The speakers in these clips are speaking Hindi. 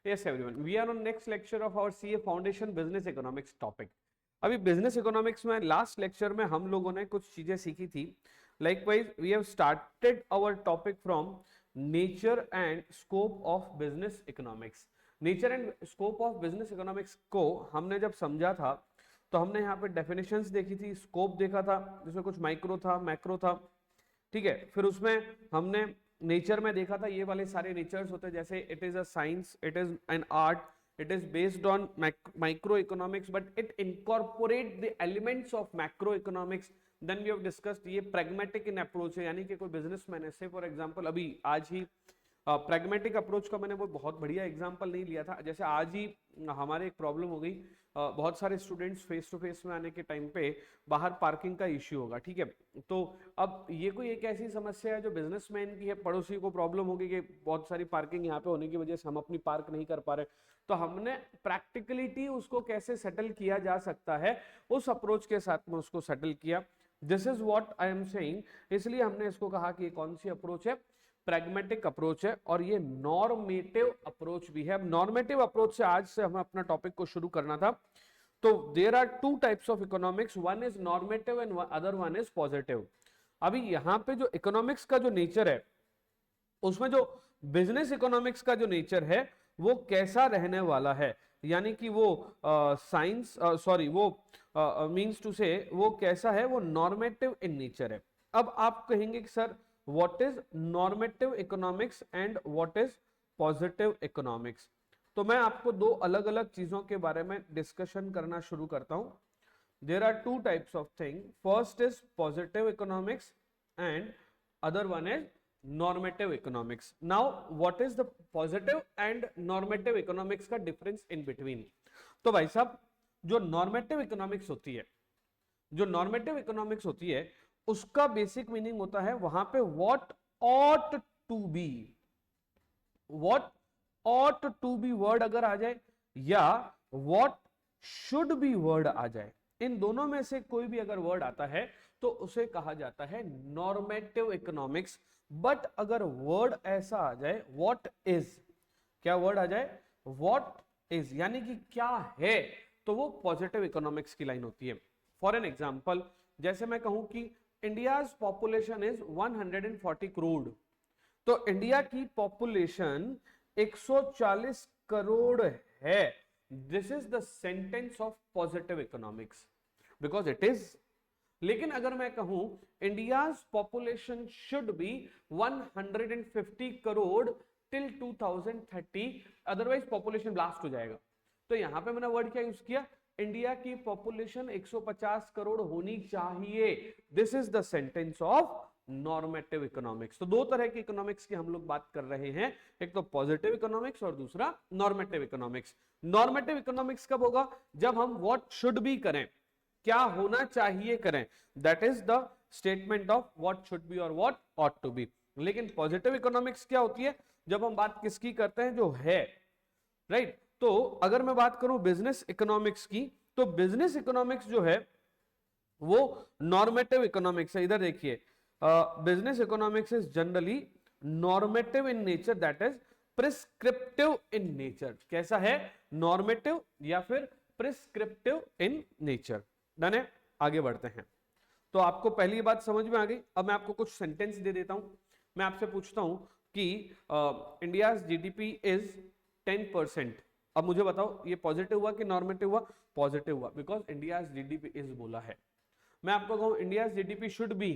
Yes everyone, we are on next lecture of our CA Foundation Business Economics topic. अभी बिजनेस इकोनॉमिक्स में लास्ट लेक्चर में हम लोगों ने कुछ चीजें सीखी थी. Likewise we have started our topic from nature and scope of business economics. Nature and scope of business economics को हमने जब समझा था तो हमने यहाँ पे डेफिनेशंस देखी थी, स्कोप देखा था जिसमें कुछ माइक्रो था, मैक्रो था. ठीक है, फिर उसमें हमने नेचर में देखा था ये वाले सारे नेचर्स होते हैं, जैसे it is a science, it is an art, it is based on microeconomics but it incorporate the elements of macroeconomics. then we have discussed ये pragmatic in approach है, यानी कि कोई बिजनेसमैन है, से फॉर एग्जांपल अभी आज ही प्रैग्मेटिक अप्रोच का मैंने वो बहुत बढ़िया एग्जांपल नहीं लिया था. जैसे आज ही हमारे एक प्रॉब्लम हो गई, बहुत सारे स्टूडेंट्स फेस टू फेस में आने के टाइम पे बाहर पार्किंग का इश्यू होगा. ठीक है, तो अब ये कोई एक ऐसी समस्या है जो बिजनेसमैन की है, पड़ोसी को प्रॉब्लम होगी कि बहुत सारी पार्किंग यहाँ पे होने की वजह से हम अपनी पार्क नहीं कर पा रहे. तो हमने प्रैक्टिकलिटी उसको कैसे सेटल किया जा सकता है उस अप्रोच के साथ में उसको सेटल किया. This is what I am saying. इसलिए हमने इसको कहा कि कौन सी अप्रोच है, प्रैग्मेटिक अप्रोच है, और ये नॉर्मेटिव अप्रोच भी है. अब नॉर्मेटिव अप्रोच से आज से हमें अपना टॉपिक को शुरू करना था. तो there are two types of economics, one is normative and other one is positive. अभी यहाँ पे जो इकोनॉमिक्स का जो नेचर है उसमें जो बिजनेस इकोनॉमिक्स का जो नेचर है वो कैसा रहने वाला है, यानी कि वो साइंस सॉरी वो मींस टू से वो कैसा है, वो नॉर्मेटिव इन नेचर है. अब आप कहेंगे कि sir what is normative economics and what is positive economics. तो मैं आपको दो अलग अलग चीजों के बारे में डिस्कशन करना शुरू करता हूं. there are two types of thing, first is positive economics and other one is normative economics. now what is the positive and normative economics का difference in between. तो भाई साहब जो normative economics होती है, जो नॉर्मेटिव इकोनॉमिक्स होती है उसका बेसिक मीनिंग होता है वहां पे what ought to be, what ought to be word अगर आ जाए या व्हाट शुड बी वर्ड आ जाए, इन दोनों में से कोई भी अगर वर्ड आता है तो उसे कहा जाता है नॉर्मेटिव इकोनॉमिक्स. बट अगर वर्ड ऐसा आ जाए व्हाट इज, क्या वर्ड आ जाए व्हाट इज यानी कि क्या है, तो वो पॉजिटिव इकोनॉमिक्स की लाइन होती है. फॉर एन एग्जाम्पल, जैसे मैं कहूं कि इंडियाज पॉपुलेशन इज 140 करोड़, तो इंडिया की पॉपुलेशन 140 करोड़ है. This is the sentence of positive economics because it is. लेकिन अगर मैं कहूं India's population should be 150 crore till 2030, otherwise population blast हो जाएगा. तो यहां पे मैंने वर्ड क्या यूज किया, इंडिया की पॉपुलेशन 150 करोड़ होनी चाहिए. This is the sentence of normative economics. तो दो तरह की इकोनॉमिक्स की हम लोग बात कर रहे हैं, एक तो पॉजिटिव इकोनॉमिक्स और दूसरा नॉर्मेटिव इकोनॉमिक्स. नॉर्मेटिव इकोनॉमिक्स कब होगा, जब हम व्हाट शुड बी करें, क्या होना चाहिए करें, that is the statement of what should B और व्हाट ऑट टू बी. लेकिन पॉजिटिव इकोनॉमिक्स क्या होती है, जब हम बात किसकी करते हैं, जो है, राइट. तो अगर मैं बात करूं बिजनेस इकोनॉमिक्स की, तो बिजनेस इकोनॉमिक्स जो है वो नॉर्मेटिव इकोनॉमिक्स है. इधर देखिए, business economics is generally normative in nature, that is prescriptive in nature. कैसा है, नॉर्मेटिव या फिर प्रिस्क्रिप्टिव इन नेचर. डन है, आगे बढ़ते हैं. तो आपको पहली बात समझ में आ गई. अब मैं आपको कुछ सेंटेंस दे देता हूं. मैं आपसे पूछता हूं कि इंडिया जीडीपी इज 10%. अब मुझे बताओ ये पॉजिटिव हुआ कि नॉर्मेटिव हुआ, पॉजिटिव हुआ, बिकॉज इंडिया जीडीपी इज बोला है. मैं आपको कहूं India GDP should be,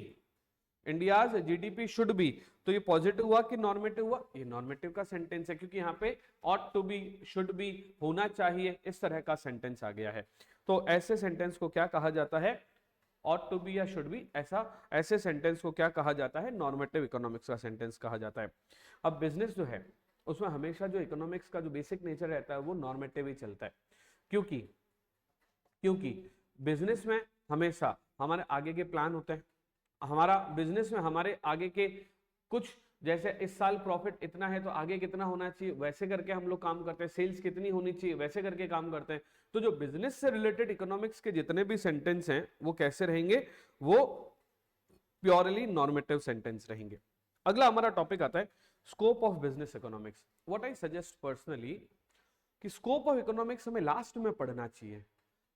India GDP should be, तो ये पॉजिटिव हुआ कि नॉर्मेटिव हुआ, ये नॉर्मेटिव का सेंटेंस है, क्योंकि यहाँ पे ought to be, should be, होना चाहिए, इस तरह का सेंटेंस आ गया है. तो ऐसे सेंटेंस को क्या कहा जाता है, ऑट टू बी या शुड बी, ऐसे सेंटेंस को क्या कहा जाता है, नॉर्मेटिव इकोनॉमिक्स का सेंटेंस कहा जाता है. अब बिजनेस जो है उसमें हमेशा जो इकोनॉमिक्स का जो बेसिक नेचर रहता है वो नॉर्मेटिव ही चलता है. क्योंकि क्योंकि बिजनेस में हमेशा हमारे आगे के प्लान होते हैं, हमारा बिजनेस में हमारे आगे के कुछ, जैसे इस साल प्रॉफिट इतना है तो आगे कितना होना चाहिए, वैसे करके हम लोग काम करते हैं. सेल्स कितनी होनी चाहिए, वैसे करके काम करते हैं. तो जो बिजनेस से रिलेटेड इकोनॉमिक्स के जितने भी सेंटेंस हैं वो कैसे रहेंगे, वो प्योरली नॉर्मेटिव सेंटेंस रहेंगे. अगला हमारा टॉपिक आता है scope of business economics. What I suggest personally, कि स्कोप ऑफ इकोनॉमिक्स हमें लास्ट में पढ़ना चाहिए,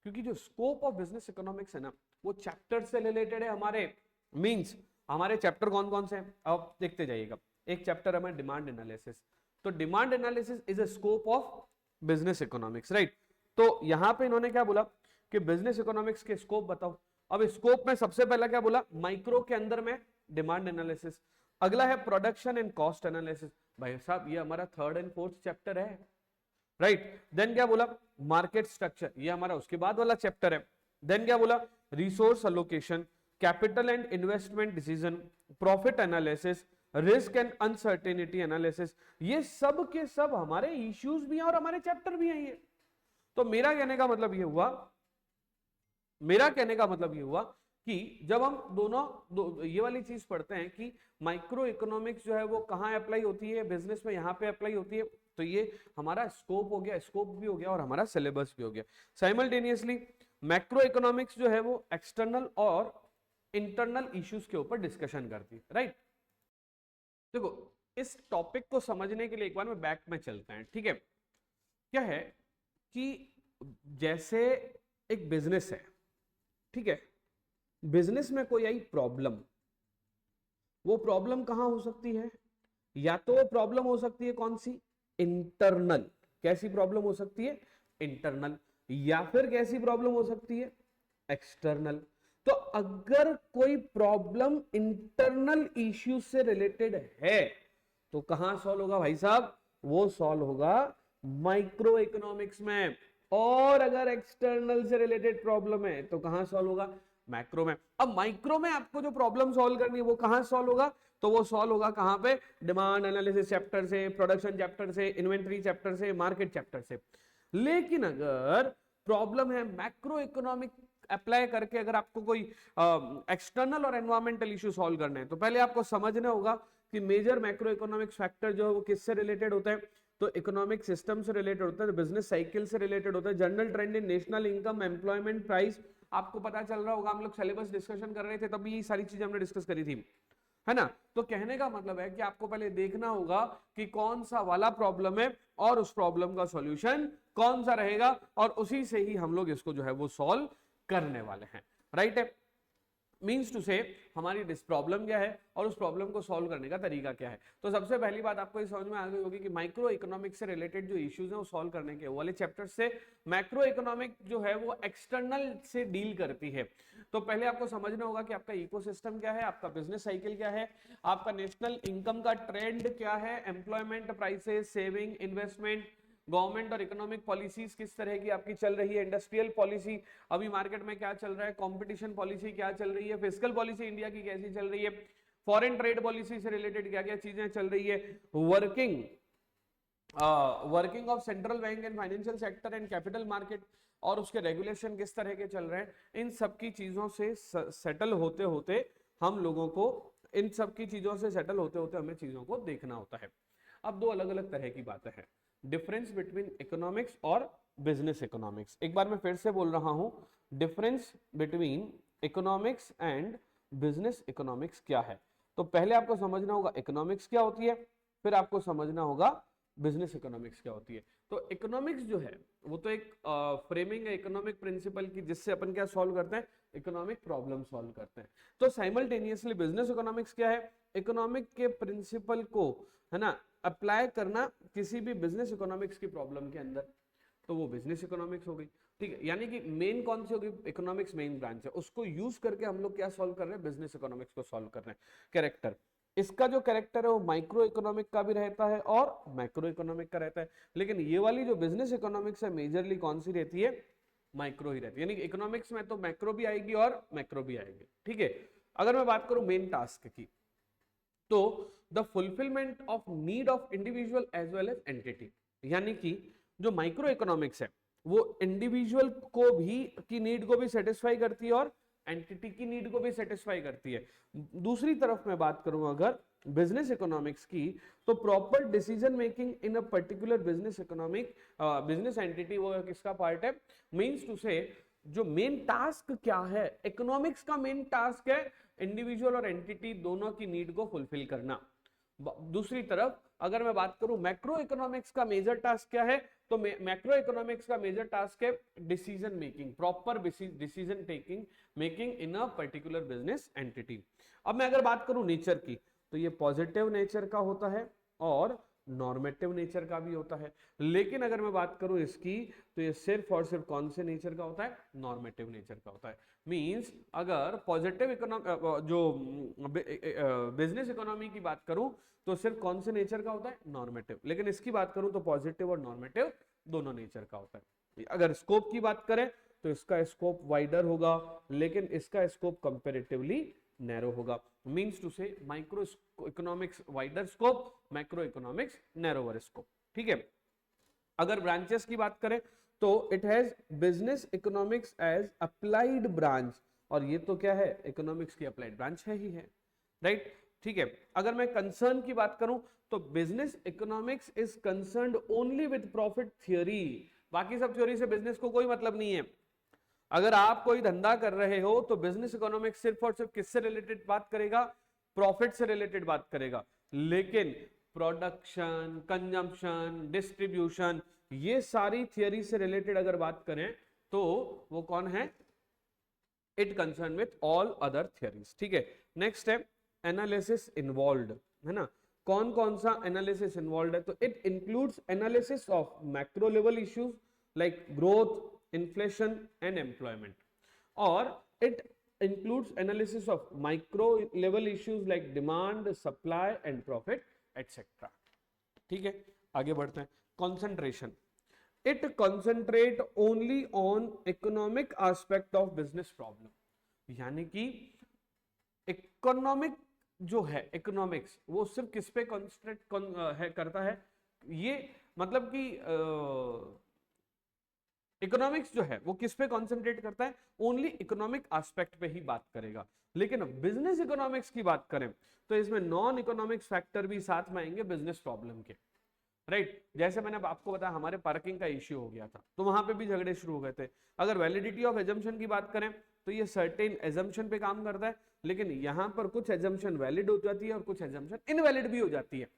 क्योंकि जो स्कोप ऑफ बिजनेस इकोनॉमिक्स है ना वो चैप्टर से रिलेटेड है हमारे। मींस हमारे चैप्टर कौन कौन से हैं आप देखते जाइएगा। एक चैप्टर है डिमांड एनालिसिस, तो demand analysis is a scope of business economics, right. तो यहां पे इन्होंने क्या बोला कि बिजनेस इकोनॉमिक्स के स्कोप बताओ। अब स्कोप में सबसे पहला क्या बोला, माइक्रो के अंदर में डिमांड एनालिसिस। अगला है प्रोडक्शन एंड कॉस्ट एनालिसिस। भाई साहब ये हमारा थर्ड एंड फोर्थ चैप्टर है, राइट। देन क्या बोला, मार्केट स्ट्रक्चर, ये हमारा उसके बाद वाला चैप्टर है। देन क्या बोला, resource allocation, capital and investment decision, profit analysis, risk and uncertainty analysis. ये सब के सब हमारे इश्यूज भी हैं और हमारे चैप्टर भी हैं ये। तो मेरा कहने का मतलब ये हुआ कि जब हम दोनों ये वाली चीज पढ़ते हैं कि माइक्रो इकोनॉमिक्स जो है वो कहां अप्लाई होती है बिजनेस में, यहां पे अप्लाई होती है, तो ये हमारा स्कोप हो गया, स्कोप भी हो गया और हमारा सिलेबस भी हो गया। साइमल्टेनियसली मैक्रो इकोनॉमिक्स जो है वो एक्सटर्नल और इंटरनल इश्यूज के ऊपर डिस्कशन करती है, राइट। देखो इस टॉपिक को समझने के लिए एक बार में बैक में चलते हैं, ठीक है। क्या है कि जैसे एक बिजनेस है, ठीक है, बिजनेस में कोई आई प्रॉब्लम, वो प्रॉब्लम कहां हो सकती है, या तो वो प्रॉब्लम हो सकती है कौन सी, इंटरनल। कैसी प्रॉब्लम हो सकती है, इंटरनल। या फिर कैसी प्रॉब्लम हो सकती है, एक्सटर्नल। तो अगर कोई प्रॉब्लम इंटरनल इश्यू से रिलेटेड है तो कहां सॉल्व होगा भाई साहब, वो सॉल्व होगा माइक्रो इकोनॉमिक्स में। और अगर एक्सटर्नल से रिलेटेड प्रॉब्लम है तो कहां सॉल्व होगा, मैक्रो में। अब माइक्रो में आपको जो प्रॉब्लम सॉल्व करनी है वो कहां सॉल्व होगा, तो वो सॉल्व होगा कहां पे, डिमांड एनालिसिस चैप्टर से, प्रोडक्शन चैप्टर से, इन्वेंटरी चैप्टर से, मार्केट चैप्टर से। लेकिन अगर प्रॉब्लम है मैक्रो इकोनॉमिक अप्लाई करके, अगर आपको कोई एक्सटर्नल और एनवायरमेंटल इश्यू सॉल्व करने हैं, तो पहले आपको समझना होगा कि मेजर मैक्रो इकोनॉमिक्स फैक्टर जो है वो किससे रिलेटेड होता है, तो इकोनॉमिक सिस्टम से रिलेटेड होता है, बिजनेस साइकिल से रिलेटेड होता है, जनरल ट्रेंड इन नेशनल इनकम, एम्प्लॉयमेंट, प्राइस। आपको पता चल रहा होगा, हम लोग सिलेबस डिस्कशन कर रहे थे तब ये सारी चीजें हमने डिस्कस करी थी, है ना। तो कहने का मतलब है कि आपको पहले देखना होगा कि कौन सा वाला प्रॉब्लम है और उस प्रॉब्लम का सॉल्यूशन कौन सा रहेगा, और उसी से ही हम लोग इसको जो है वो सॉल्व करने वाले हैं, राइट है। मीन्स टू से हमारी प्रॉब्लम क्या है और उस प्रॉब्लम को सॉल्व करने का तरीका क्या है। तो सबसे पहली बात आपको ये समझ में आ गई होगी कि माइक्रो इकोनॉमिक्स से रिलेटेड जो इश्यूज हैं वो सॉल्व करने के वाले चैप्टर से मैक्रो इकोनॉमिक जो है वो एक्सटर्नल से डील करती है। तो पहले आपको समझना होगा कि आपका इकोसिस्टम क्या है, आपका बिजनेस साइकिल क्या है, आपका नेशनल इनकम का ट्रेंड क्या है, employment, prices, saving, investment, government और इकोनॉमिक पॉलिसीज किस तरह की आपकी चल रही है, इंडस्ट्रियल पॉलिसी अभी मार्केट में क्या चल रहा है, कंपटीशन पॉलिसी क्या चल रही है, फिस्कल पॉलिसी इंडिया की कैसी चल रही है, फॉरेन ट्रेड पॉलिसी से रिलेटेड क्या क्या चीजें चल रही है, working of central bank and financial sector and capital market और उसके रेगुलेशन किस तरह के चल रहे हैं। इन सब की चीजों से सेटल होते होते हम लोगों को हमें चीजों को देखना होता है। अब दो अलग अलग तरह की बातें हैं, डिफरेंस बिटवीन इकोनॉमिक्स और बिजनेस इकोनॉमिक्स। एक बार मैं फिर से बोल रहा हूं, difference between economics and business economics क्या है। तो पहले आपको समझना होगा इकोनॉमिक्स क्या होती है, फिर आपको समझना होगा बिजनेस इकोनॉमिक्स क्या होती है। तो इकोनॉमिक्स जो है वो तो एक फ्रेमिंग है इकोनॉमिक प्रिंसिपल की, जिससे अपन क्या सॉल्व करते हैं, इकोनॉमिक प्रॉब्लम सॉल्व करते हैं। तो साइमल्टेनियसली बिजनेस इकोनॉमिक्स क्या है, इकोनॉमिक के प्रिंसिपल को, है ना, अप्लाई करना किसी भी बिजनेस इकोनॉमिक्स की प्रॉब्लम के अंदर, तो वो बिजनेस इकोनॉमिक्स हो गई, ठीक है। यानी कि मेन कौन सी होगी, इकोनॉमिक्स मेन ब्रांच है, उसको यूज करके हम लोग क्या सॉल्व कर रहे हैं, बिजनेस इकोनॉमिक्स को सॉल्व कर रहे हैं। कैरेक्टर, इसका जो कैरेक्टर है वो माइक्रो इकोनॉमिक का भी रहता है और मैक्रो इकोनॉमिक का रहता है, लेकिन ये वाली जो बिजनेस इकोनॉमिक्स है मेजरली कौन सी रहती है, माइक्रो ही रहती है। यानी कि इकोनॉमिक्स में तो मैक्रो भी आएगी और मैक्रो भी आएगी, ठीक है। अगर मैं बात करूं मेन टास्क की, तो the fulfilment of need of individual as well as entity, यानी कि जो माइक्रो इकोनॉमिक्स है वो इंडिविजुअल को भी की नीड को भी सेटिस्फाई करती है और एंटिटी की नीड को भी सेटिस्फाई करती है। दूसरी तरफ मैं बात करूं अगर बिजनेस इकोनॉमिक्स की, तो proper decision making in a particular business economic business entity वो किसका पार्ट है, मींस टू से जो मेन टास्क क्या है, इकोनॉमिक्स का मेन टास्क है इंडिविजुअल और एंटिटी दोनों की नीड को फुलफिल करना। दूसरी तरफ अगर मैं बात करूं मैक्रो इकोनॉमिक्स का मेजर टास्क क्या है, तो मैक्रो इकोनॉमिक्स का मेजर टास्क है decision making, proper decision taking making in a particular business entity. अब मैं अगर बात करूं नेचर की, तो ये पॉजिटिव नेचर का होता है और नॉर्मेटिव नेचर का भी होता है। लेकिन अगर मैं बात करूं इसकी, तो ये सिर्फ और सिर्फ कौन से नेचर का होता है, नॉर्मेटिव नेचर का होता है। मींस अगर पॉजिटिव जो बिजनेस इकोनॉमी की बात करूं, तो सिर्फ कौन से नेचर का होता है, नॉर्मेटिव। लेकिन इसकी बात करूं तो पॉजिटिव और नॉर्मेटिव दोनों नेचर का होता है। अगर स्कोप की बात करें तो इसका स्कोप वाइडर होगा, लेकिन इसका स्कोप कंपैरेटिवली नैरो होगा। Means to say micro economics wider scope, macro economics narrower scope. ठीक है। अगर ब्रांचेस की बात करें तो it has business economics as applied branch, और ये तो क्या है, इकोनॉमिक्स की अप्लाइड ब्रांच है ही है, राइट। ठीक है। अगर मैं कंसर्न की बात करूं तो business economics is concerned only with profit theory, बाकी सब थ्योरी से बिजनेस को कोई मतलब नहीं है। अगर आप कोई धंधा कर रहे हो तो बिजनेस इकोनॉमिक्स सिर्फ और सिर्फ किससे रिलेटेड बात करेगा, प्रॉफिट से रिलेटेड बात करेगा। लेकिन प्रोडक्शन, कंजम्पशन, डिस्ट्रीब्यूशन, ये सारी थियरी से रिलेटेड अगर बात करें तो वो कौन है, it concern with all other theories. ठीक है। नेक्स्ट है एनालिसिस इन्वॉल्व्ड, है ना। कौन कौन सा एनालिसिस इन्वॉल्व्ड है, तो it includes analysis of macro level issues like growth, inflation and employment, और it includes analysis of micro level issues like demand, supply and profit etc. ठीक है। आगे बढ़ते हैं। concentration, it concentrate only on economic aspect of business problem, यानी कि इकोनॉमिक जो है, इकोनॉमिक्स वो सिर्फ किस पे कॉन्सेंट्रेट है करता है, ये मतलब कि इकोनॉमिक्स जो है वो किस पे कंसंट्रेट करता है, ओनली इकोनॉमिक एस्पेक्ट पे ही बात करेगा। लेकिन बिजनेस इकोनॉमिक्स की बात करें तो इसमें नॉन इकोनॉमिक्स फैक्टर भी साथ में आएंगे बिजनेस प्रॉब्लम के, राइट। जैसे मैंने आपको बताया हमारे पार्किंग का इश्यू हो गया था, तो वहां पे भी झगड़े शुरू हो गए थे। अगर वैलिडिटी ऑफ एजम्पशन की बात करें तो ये सर्टेन एजम्पशन पे काम करता है, लेकिन यहां पर कुछ एजम्पशन वैलिड हो जाती है और कुछ एजम्पशन इनवैलिड भी हो जाती है,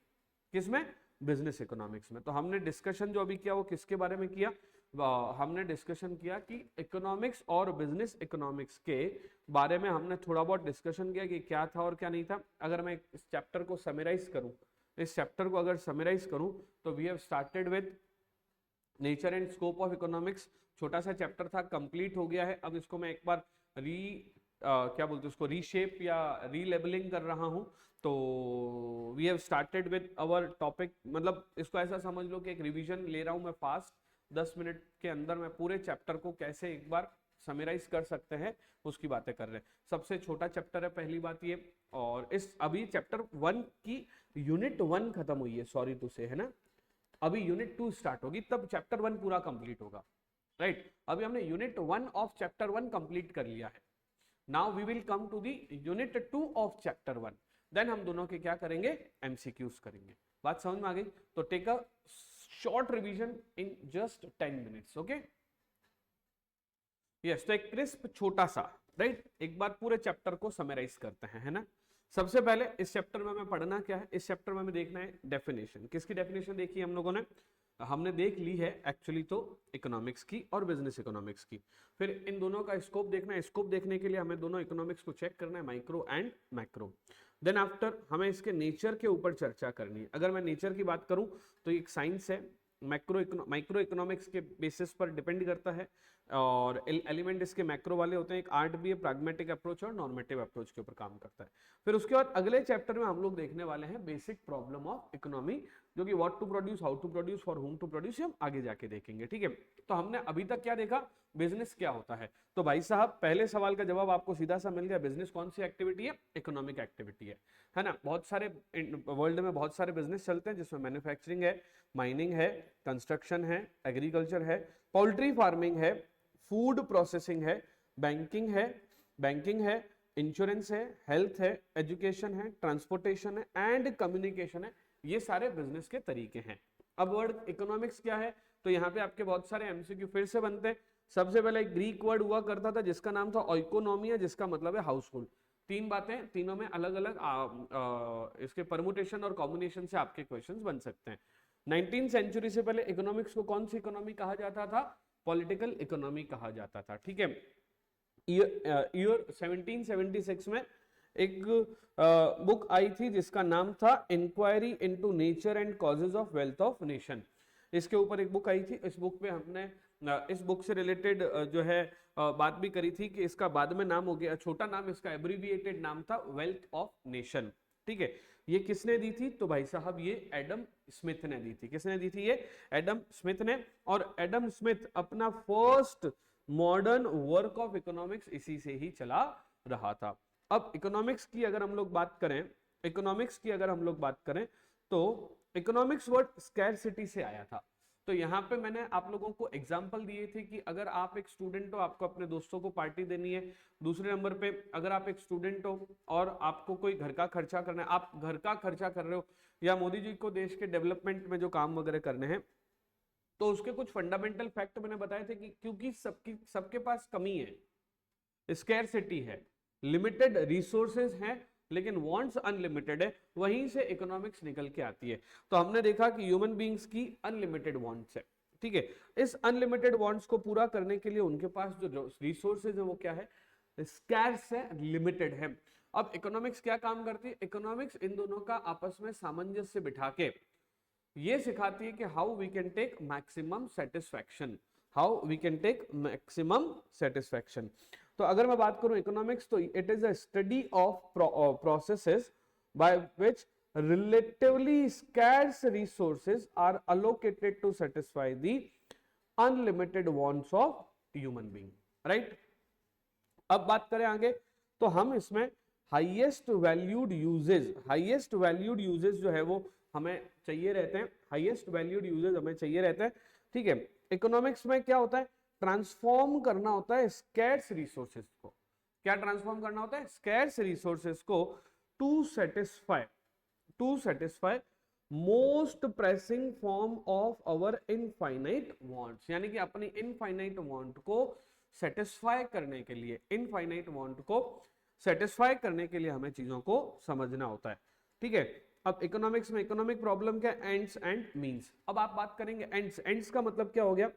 किसमें, बिजनेस इकोनॉमिक्स में। तो हमने डिस्कशन जो अभी किया वो किसके बारे में किया, हमने डिस्कशन किया कि इकोनॉमिक्स और बिजनेस इकोनॉमिक्स के बारे में हमने थोड़ा बहुत डिस्कशन किया कि क्या था और क्या नहीं था। अगर मैं इस चैप्टर को समराइज करूं, इस चैप्टर को अगर समराइज करूं तो we have started with nature and scope of economics, छोटा सा चैप्टर था, कंप्लीट हो गया है। अब इसको मैं एक बार क्या बोलते हैं उसको, रीशेप या रीलेबलिंग कर रहा हूं। तो we have started with our topic, मतलब इसको ऐसा समझ लो कि एक रिवीजन ले रहा हूं मैं फास्ट, 10 मिनट के अंदर मैं पूरे चैप्टर को कैसे एक बार समराइज कर सकते हैं उसकी बातें कर रहे हैं। सबसे छोटा चैप्टर है, पहली बात ये, और इस अभी चैप्टर 1 की यूनिट 1 खत्म हुई है, सॉरी टू से, है ना। अभी यूनिट 2 स्टार्ट होगी, तब चैप्टर 1 पूरा कंप्लीट होगा, राइट। अभी हमने यूनिट 1 ऑफ चैप्टर 1 कंप्लीट कर लिया है। Now we will come to the unit 2 of chapter 1, then हम दोनों के क्या करेंगे, एमसीक्यूज करेंगे। बात समझ में आ गई? तो take a short revision in just 10 minutes, okay. Yes, तो एक क्रिस्प छोटा सा, राइट, एक बार पूरे चैप्टर को समराइज करते हैं, है ना। सबसे पहले इस चैप्टर में हमें पढ़ना क्या है, इस चैप्टर में हमें देखना है डेफिनेशन। किसकी डेफिनेशन देखी हम लोगों ने, हमने देख ली है एक्चुअली तो इकोनॉमिक्स की और बिजनेस इकोनॉमिक्स की। फिर इन दोनों का स्कोप देखना है, स्कोप देखने के लिए हमें दोनों इकोनॉमिक्स को चेक करना है, micro and macro. Then after हमें इसके नेचर के ऊपर चर्चा करनी है। अगर मैं नेचर की बात करूं तो एक साइंस है, माइक्रो इकोनॉमिक्स के बेसिस पर डिपेंड करता है, और एलिमेंट इसके मैक्रो वाले होते हैं। एक आर्ट भी है, प्रैग्मेटिक अप्रोच और नॉर्मेटिव अप्रोच के ऊपर काम करता है। फिर उसके बाद अगले चैप्टर में हम लोग देखने वाले हैं बेसिक प्रॉब्लम ऑफ इकोनॉमी, जो कि what to produce, how to produce, for whom to produce, हम आगे जाके देखेंगे, ठीक है। तो हमने अभी तक क्या देखा, बिजनेस क्या होता है। तो भाई साहब पहले सवाल का जवाब आपको सीधा सा मिल गया, बिजनेस कौन सी एक्टिविटी है, इकोनॉमिक एक्टिविटी है ना। बहुत सारे वर्ल्ड में बहुत सारे बिजनेस चलते हैं, जिसमें मैन्युफैक्चरिंग है, माइनिंग है, कंस्ट्रक्शन है, एग्रीकल्चर है, पोल्ट्री फार्मिंग है, फूड प्रोसेसिंग है, बैंकिंग है, इंश्योरेंस है, हेल्थ है, एजुकेशन है, ट्रांसपोर्टेशन है एंड कम्युनिकेशन है। ये सारे बिजनेस के तरीके हैं। अब वर्ड इकोनॉमिक्स क्या है, तो यहाँ पे आपके बहुत सारे एमसीक्यू फिर से बनते हैं। सबसे पहले एक ग्रीक वर्ड हुआ करता था जिसका नाम था ओइकोनॉमिया, जिसका मतलब है हाउस होल्ड। तीन बातें, तीनों में अलग अलग इसके परमुटेशन और कॉम्बिनेशन से आपके क्वेश्चंस बन सकते हैं। 19वीं सेंचुरी से पहले इकोनॉमिक्स को कौन सी इकोनॉमी कहा जाता था? पॉलिटिकल इकोनॉमी कहा जाता था, ठीक है। ईयर 1776 में एक बुक आई थी जिसका नाम था inquiry into nature and causes of wealth of nation. इसके ऊपर एक बुक आई थी, इस बुक पे हमने इस बुक से रिलेटेड जो है बात भी करी थी कि इसका बाद में नाम हो गया, छोटा नाम इसका एब्रिविएटेड नाम था वेल्थ ऑफ नेशन, ठीक है। ये किसने दी थी? तो भाई साहब ये एडम स्मिथ ने दी थी। किसने दी थी? ये एडम स्मिथ ने। और एडम स्मिथ अपना first modern work of economics इसी से ही चला रहा था। अब इकोनॉमिक्स की अगर हम लोग बात करें, इकोनॉमिक्स की अगर हम लोग बात करें तो इकोनॉमिक्स वर्ड स्कैरसिटी से आया था। तो यहाँ पे मैंने आप लोगों को एग्जाम्पल दिए थे कि अगर आप एक स्टूडेंट हो, आपको अपने दोस्तों को पार्टी देनी है। दूसरे नंबर पे अगर आप एक स्टूडेंट हो और आपको कोई घर का खर्चा करना है, आप घर का खर्चा कर रहे हो या मोदी जी को देश के डेवलपमेंट में जो काम वगैरह करने हैं, तो उसके कुछ फंडामेंटल फैक्ट मैंने बताए थे कि क्योंकि सबके पास कमी है, स्कैरसिटी है, लिमिटेड रिसोर्सेज हैं, लेकिन वांट्स अनलिमिटेड है, वहीं से इकोनॉमिक्स निकल के आती है। तो हमने देखा कि ह्यूमन बीइंग्स की अनलिमिटेड वांट्स है, ठीक है। इस अनलिमिटेड वांट्स को पूरा करने के लिए उनके पास जो रिसोर्सेज है वो क्या है? स्कैर्स है, लिमिटेड है। अब इकोनॉमिक्स क्या काम करती है? इकोनॉमिक्स इन दोनों का आपस में सामंजस्य बिठा के ये सिखाती है कि how we can take maximum satisfaction, how we can take maximum satisfaction. तो अगर मैं बात करूं इकोनॉमिक्स, तो it is a study of processes by which relatively scarce resources are allocated to satisfy the unlimited wants of human being, right. अब बात करें आगे, तो हम इसमें हाईएस्ट वैल्यूड यूजेज जो है वो हमें चाहिए रहते हैं, हाईएस्ट वैल्यूड यूजेज हमें चाहिए रहते हैं, ठीक है। इकोनॉमिक्स में क्या होता है? ट्रांसफॉर्म करना होता है स्कैर्स रिसोर्सेज को। क्या ट्रांसफॉर्म करना होता है? स्कैर्स रिसोर्सेज को to satisfy most pressing form of our infinite wants, यानी कि अपनी इनफाइनाइट वांट को सेटिस्फाई करने के लिए, इनफाइनाइट वांट को सेटिस्फाई करने के लिए हमें चीजों को समझना होता है, ठीक है। अब इकोनॉमिक्स में इकोनॉमिक प्रॉब्लम क्या? Ends and means. अब आप बात करेंगे एंड्स, एंड्स का मतलब क्या हो गया?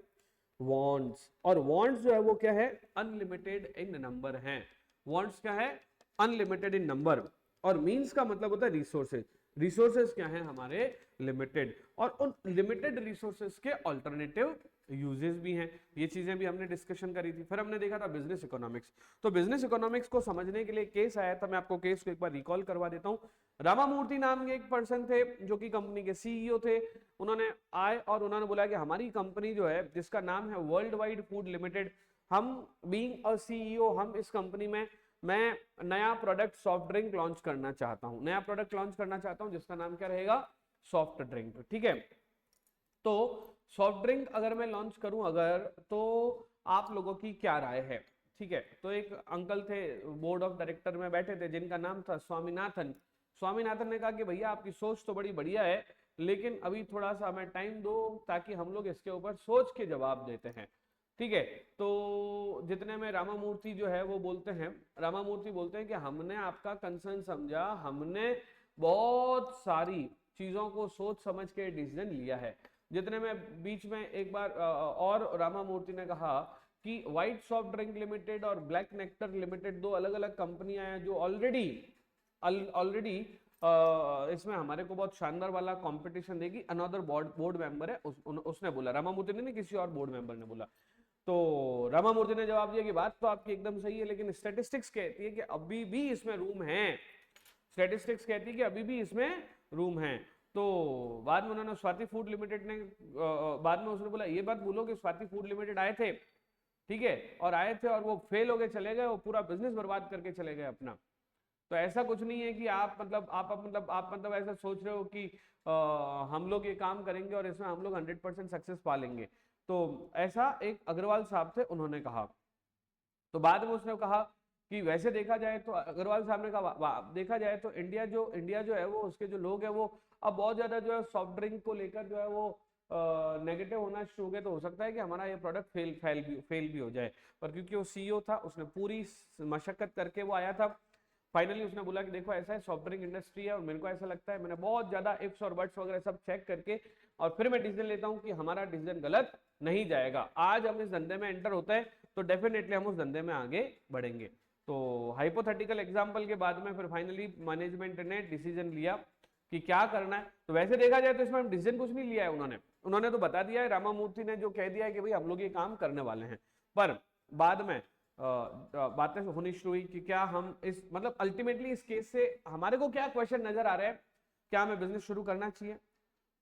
वांट्स। और वांट्स जो है वो क्या है? अनलिमिटेड इन नंबर है। वांट्स क्या है? अनलिमिटेड इन नंबर। और मीन्स का मतलब होता है रिसोर्सेज। रिसोर्सेज क्या है? हमारे लिमिटेड। और उन लिमिटेड रिसोर्सेज के ऑल्टरनेटिव यूजेस भी हैं, ये चीजें भी हमने डिस्कशन करी थी। फिर हमने देखा था बिजनेस इकोनॉमिक्स। तो बिजनेस इकोनॉमिक्स को समझने के लिए केस आया था, मैं आपको केस को एक बार रिकॉल करवा देता हूं। रामामूर्ति नाम के एक पर्सन थे जो कि कंपनी के सीईओ थे। उन्होंने आए और उन्होंने बोला कि हमारी कंपनी जो है जिसका नाम है वर्ल्ड वाइड फूड लिमिटेड, हम बीइंग अ सीईओ, हम इस कंपनी में मैं नया प्रोडक्ट सॉफ्ट ड्रिंक लॉन्च करना चाहता हूं, नया प्रोडक्ट लॉन्च करना चाहता हूं जिसका नाम क्या रहेगा? सॉफ्ट ड्रिंक, ठीक है। तो सॉफ्ट ड्रिंक अगर मैं लॉन्च करूं अगर, तो आप लोगों की क्या राय है? ठीक है। तो एक अंकल थे बोर्ड ऑफ डायरेक्टर में बैठे थे जिनका नाम था स्वामीनाथन। स्वामीनाथन ने कहा कि भैया आपकी सोच तो बड़ी बढ़िया है, लेकिन अभी थोड़ा सा हमें टाइम दो ताकि हम लोग इसके ऊपर सोच के जवाब देते हैं, ठीक है। तो जितने में रामामूर्ति जो है वो बोलते हैं, रामामूर्ति बोलते हैं कि हमने आपका कंसर्न समझा, हमने बहुत सारी चीजों को सोच समझ के डिसीजन लिया है। जितने में बीच में एक बार और रामामूर्ति ने कहा कि व्हाइट सॉफ्ट ड्रिंक लिमिटेड और ब्लैक नेक्टर लिमिटेड दो अलग अलग कंपनियां हैं जो ऑलरेडी इसमें हमारे को बहुत शानदार वाला कंपटीशन देगी। अनदर बोर्ड मेंबर है उसने बोला, रामामूर्ति ने नहीं, किसी और बोर्ड मेंबर ने बोला। तो रामामूर्ति ने जवाब दिया कि बात तो आपकी एकदम सही है, लेकिन स्टैटिस्टिक्स कहती है कि अभी भी इसमें रूम है, स्टैटिस्टिक्स कहती है कि अभी भी इसमें रूम है। तो बाद में उन्होंने स्वाति फूड लिमिटेड ने बाद में उसने बोला ये बात बोलो कि स्वाति फूड लिमिटेड आए थे, ठीक है, और आए थे और वो फेल हो गए, चले गए, वो पूरा बिजनेस बर्बाद करके चले गए अपना। तो ऐसा कुछ नहीं है कि आप मतलब ऐसा सोच रहे हो कि हम लोग ये काम करेंगे और इसमें हम लोग 100% सक्सेस पा लेंगे। तो ऐसा एक अग्रवाल साहब थे, उन्होंने कहा। तो बाद में उसने कहा कि वैसे देखा जाए तो, अग्रवाल साहब ने कहा देखा जाए तो इंडिया जो है वो, उसके जो लोग हैं वो अब बहुत ज्यादा जो है सॉफ्ट ड्रिंक को लेकर जो है वो नेगेटिव होना शुरू हो गए। तो हो सकता है कि हमारा ये प्रोडक्ट फेल भी हो जाए। पर क्योंकि वो सीईओ था, उसने पूरी मशक्कत करके वो आया था, फाइनली उसने बोला कि देखो ऐसा है, सॉफ्ट ड्रिंक इंडस्ट्री है और मेरे को ऐसा लगता है, मैंने बहुत ज्यादा इफ्स और बट्स वगैरह सब चेक करके और फिर मैं डिसीजन लेता हूँ कि हमारा डिसीजन गलत नहीं जाएगा। आज हम इस धंधे में एंटर होते हैं तो डेफिनेटली हम उस धंधे में आगे बढ़ेंगे। तो हाइपोथेटिकल एग्जांपल के बाद में फिर फाइनली मैनेजमेंट ने डिसीजन लिया कि क्या करना है। तो वैसे देखा जाए तो इसमें डिसीजन कुछ नहीं लिया है उन्होंने तो बता दिया है, रामामूर्ति ने जो कह दिया है कि भाई हम लोग ये काम करने वाले हैं। पर बाद में बातें होनी शुरू हुई कि क्या हम इस मतलब अल्टीमेटली इस केस से हमारे को क्या क्वेश्चन नजर आ रहे हैं, क्या हमें बिजनेस शुरू करना चाहिए,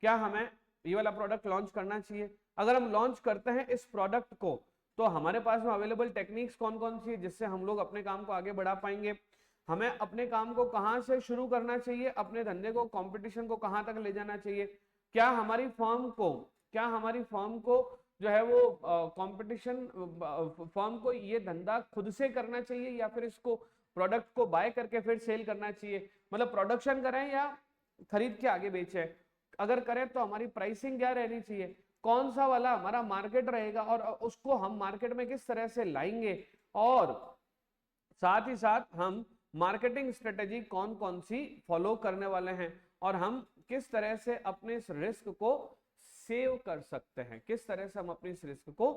क्या हमें ये वाला प्रोडक्ट लॉन्च करना चाहिए। अगर हम लॉन्च करते हैं इस प्रोडक्ट को तो हमारे पास में अवेलेबल टेक्निक्स कौन कौन सी है जिससे हम लोग अपने काम को आगे बढ़ा पाएंगे, हमें अपने काम को कहां से शुरू करना चाहिए, अपने धंधे को कंपटीशन को कहां तक ले जाना चाहिए, क्या हमारी फर्म को जो है वो कंपटीशन फर्म को ये धंधा खुद से करना चाहिए या फिर इसको प्रोडक्ट को बाय करके फिर सेल करना चाहिए, मतलब प्रोडक्शन करें या खरीद के आगे बेचें, अगर करें तो हमारी प्राइसिंग क्या रहनी चाहिए, कौन सा वाला हमारा मार्केट रहेगा और उसको हम मार्केट में किस तरह से लाएंगे, और साथ ही साथ हम मार्केटिंग स्ट्रेटेजी कौन कौन सी फॉलो करने वाले हैं और हम किस तरह से अपने इस रिस्क को सेव कर सकते हैं, किस तरह से हम अपने इस रिस्क को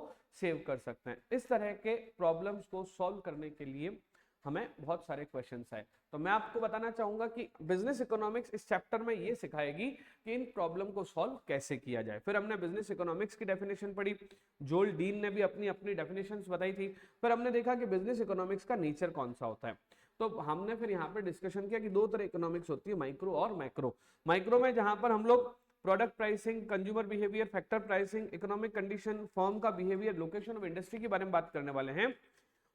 सेव कर सकते हैं। इस तरह के प्रॉब्लम्स को सॉल्व करने के लिए हमें बहुत सारे क्वेश्चंस आए। तो मैं आपको बताना चाहूंगा कि बिजनेस इकोनॉमिक्स इस चैप्टर में ये सिखाएगी कि इन प्रॉब्लम को सॉल्व कैसे किया जाए। फिर हमने बिजनेस इकोनॉमिक्स की डेफिनेशन पढ़ी, जोल डीन ने भी अपनी अपनी डेफिनेशंस बताई थी। फिर हमने देखा कि बिजनेस इकोनॉमिक्स का नेचर कौन सा होता है। तो हमने फिर यहाँ पे डिस्कशन किया कि दो तरह इकोनॉमिक्स होती है, माइक्रो और मैक्रो। माइक्रो में जहां पर हम लोग product pricing, consumer behaviour, factor pricing, economic condition, firm का बिहेवियर, लोकेशन ऑफ इंडस्ट्री के बारे में बात करने वाले हैं।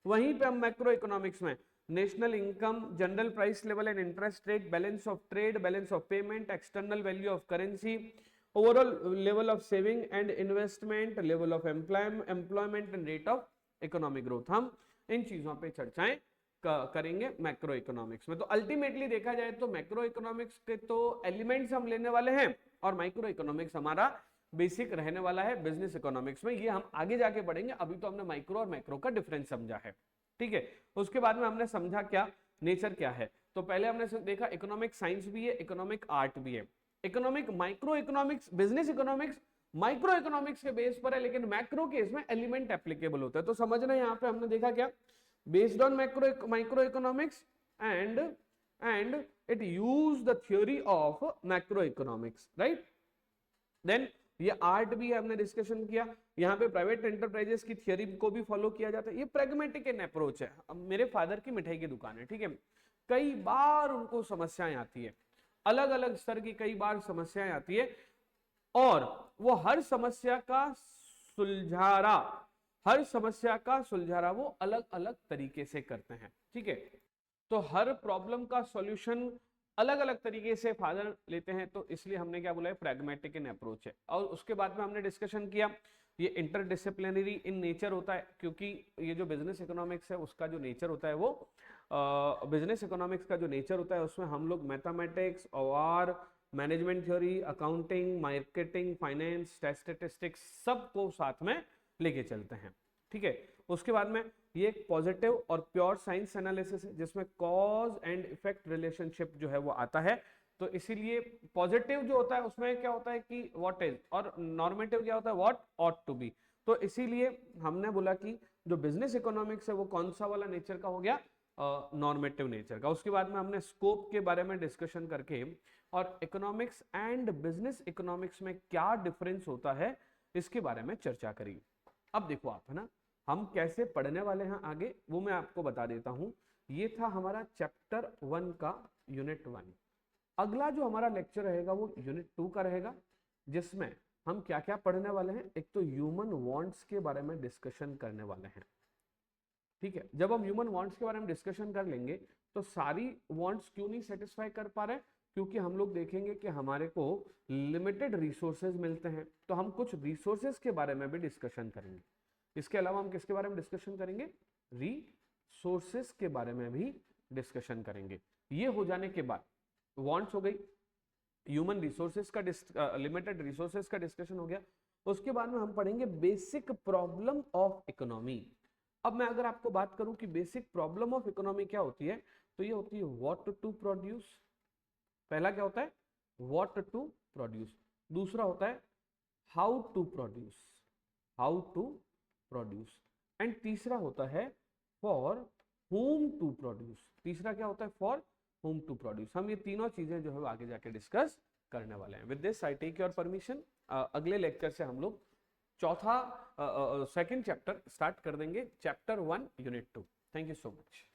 वहीं पे हम मैक्रो इकोनॉमिक्स में national income, general price level and interest rate, balance of trade, balance of payment, external value of currency, overall level of saving and investment, level of employment and rate of economic growth, हम इन चीजों पे चर्चाएं करेंगे मैक्रो इकोनॉमिक्स में। तो अल्टीमेटली देखा जाए तो मैक्रो इकोनॉमिक्स के तो एलिमेंट्स हम लेने वाले हैं और माइक्रो इकोनॉमिक्स हमारा बेसिक रहने वाला है बिजनेस इकोनॉमिक्स में। ये हम आगे जाके पढ़ेंगे, अभी तो हमने माइक्रो और मैक्रो का डिफरेंस समझा है, ठीक है। उसके बाद में हमने समझा क्या नेचर क्या है। तो पहले हमने देखा इकोनॉमिक साइंस भी है, इकोनॉमिक आर्ट भी है। Economic micro economics, business economics micro economics के बेस पर है, लेकिन मैक्रो केस में एलिमेंट एप्लीकेबल होता है। तो समझना यहाँ पे हमने देखा क्या, based on microeconomics and it used the theory of macroeconomics, right? then ये आर्ट भी हमने डिस्कशन किया, यहाँ पे प्राइवेट एंटरप्राइजेस की थियोरी को भी फॉलो किया जाता है। ये प्रैग्मेटिक एन अप्रोच है। अब मेरे फादर की मिठाई की दुकान है, ठीक है, कई बार उनको समस्याएं आती है, अलग अलग स्तर की कई बार समस्याएं आती है और वो हर समस्या का सुलझारा वो अलग अलग तरीके से करते हैं, ठीक है। तो हर प्रॉब्लम का सॉल्यूशन अलग अलग तरीके से फादर लेते हैं, तो इसलिए हमने क्या बोला है, प्रैग्मेटिक इन अप्रोच है। और उसके बाद में हमने डिस्कशन किया ये इंटरडिसिप्लिनरी इन नेचर होता है, क्योंकि ये जो बिजनेस इकोनॉमिक्स है उसका जो नेचर होता है वो बिजनेस इकोनॉमिक्स का जो नेचर होता है उसमें हम लोग मैथमेटिक्स और management theory, accounting, marketing, finance, statistics सबको साथ में लेके चलते हैं, ठीक है। उसके बाद में ये एक पॉजिटिव और प्योर साइंस एनालिसिस है जिसमें कॉज एंड इफेक्ट रिलेशनशिप जो है वो आता है। तो इसीलिए पॉजिटिव जो होता है उसमें क्या होता है कि व्हाट इज, और नॉर्मेटिव क्या होता है, व्हाट ऑट टू बी। तो इसीलिए हमने बोला कि जो बिजनेस इकोनॉमिक्स है वो कौन सा वाला नेचर का हो गया, नॉर्मेटिव नेचर का। उसके बाद में हमने स्कोप के बारे में डिस्कशन करके और इकोनॉमिक्स एंड बिजनेस इकोनॉमिक्स में क्या डिफरेंस होता है इसके बारे में चर्चा करी। अब देखो आप, है ना, हम कैसे पढ़ने वाले हैं आगे वो मैं आपको बता देता हूं। ये था हमारा चैप्टर 1 का यूनिट 1। अगला जो हमारा लेक्चर रहेगा वो यूनिट 2 का रहेगा, जिसमें हम क्या क्या पढ़ने वाले हैं। एक तो ह्यूमन वांट्स के बारे में डिस्कशन करने वाले हैं, ठीक है। जब हम ह्यूमन वांट्स के बारे में डिस्कशन कर लेंगे तो सारी वांट्स क्यों नहीं सेटिस्फाई कर पा रहे, क्योंकि हम लोग देखेंगे कि हमारे को लिमिटेड रिसोर्सेज मिलते हैं, तो हम कुछ रिसोर्सेज के बारे में भी डिस्कशन करेंगे। इसके अलावा हम किसके बारे में डिस्कशन करेंगे, रिसोर्सेज के बारे में भी डिस्कशन करेंगे। ये हो जाने के बाद वांट्स हो गई, ह्यूमन रिसोर्सेज का लिमिटेड रिसोर्सेज का डिस्कशन हो गया। उसके बाद में हम पढ़ेंगे बेसिक प्रॉब्लम ऑफ इकोनॉमी। अब मैं अगर आपको बात करूं कि बेसिक प्रॉब्लम ऑफ इकोनॉमी क्या होती है, तो ये होती है व्हाट टू प्रोड्यूस। पहला क्या होता है, व्हाट टू प्रोड्यूस। दूसरा होता है how to produce, how to produce. And तीसरा होता है फॉर whom टू प्रोड्यूस। तीसरा क्या होता है, फॉर whom टू प्रोड्यूस। हम ये तीनों चीजें जो है आगे जाके डिस्कस करने वाले हैं। With this I take your permission. अगले लेक्चर से हम लोग चौथा सेकंड चैप्टर स्टार्ट कर देंगे, chapter 1 unit 2। Thank you so much.